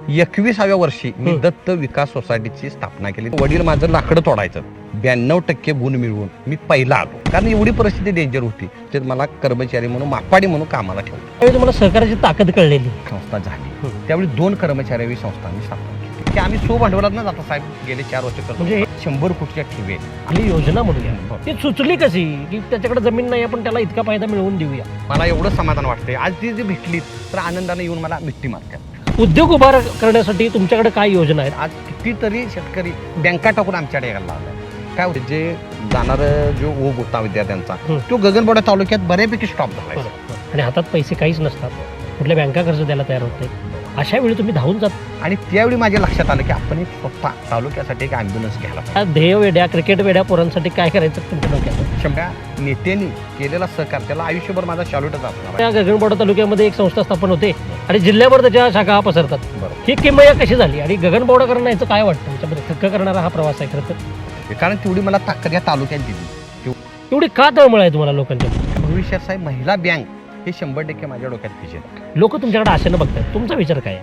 21व्या वर्षी मी दत्त विकास सोसायटीची स्थापना केली. वडील माझं लाकडं तोडायचं, 92% गुण मिळवून मी पहिला आलो. कारण एवढी परिस्थिती डेंजर होती, ते मला कर्मचारी म्हणून मापाडी म्हणून कामाला ठेवलं. त्यावेळी तुम्हाला सहकार्याची ताकद कळलेली. संस्था झाली त्यावेळी 2 कर्मचारी संस्था मी स्थापन केली की आम्ही सो भांडवलात ना जाता साहेब गेले 4 वर्ष करतो. म्हणजे 100 कोटीच्या ठेवे आपली योजना म्हणूया ती सुचली कशी की त्याच्याकडे जमीन नाही आपण त्याला इतका फायदा मिळवून देऊया. मला एवढं समाधान वाटतंय. आज ती जी भेटली तर आनंदाने येऊन मला मिठी मारतात. उद्योग उभा करण्यासाठी तुमच्याकडे काय योजना आहेत? आज कितीतरी शेतकरी बँका टाकून आमच्याकडे यायला लागला. काय होते जे जाणार जो ओघ होता विद्यार्थ्यांचा तो गगनबावडा तालुक्यात बऱ्यापैकी स्टॉप झाला आणि हातात पैसे काहीच नसतात, कुठल्या बँका कर्ज द्यायला तयार होत नाही. अशा वेळी तुम्ही धावून जात. आणि त्यावेळी माझ्या लक्षात आलं की आपण एक स्वतः तालुक्यासाठी एक ॲम्ब्युलन्स घ्यायला पाहिजे. त्या ध्येय वेड्या क्रिकेट वेड्या पोरांसाठी काय करायचं तुमच्या डोक्यात? शंभ्या नेत्यांनी केलेला सहकार त्याला आयुष्यभर माझा शालूटच असणार. त्या गगनबावडा तालुक्यामध्ये एक संस्था स्थापन होते आणि जिल्ह्याभर त्याच्या शाखा पसरतात. बरोबर. ही किमया कशी झाली आणि गगनबावडाकरांना याचं काय वाटतं? त्याच्यामध्ये थक्क करणारा हा प्रवास आहे खरं तर. कारण तेवढी मला ताकद या तालुक्यात दिली. एवढी का तळमळ आहे तुम्हाला लोकांच्या? भविष्यात साहेब महिला बँक हे 100% माझ्या डोक्यात फिजेल. लोक तुमच्याकडे आशेनं बघतात, तुमचा विचार काय आहे?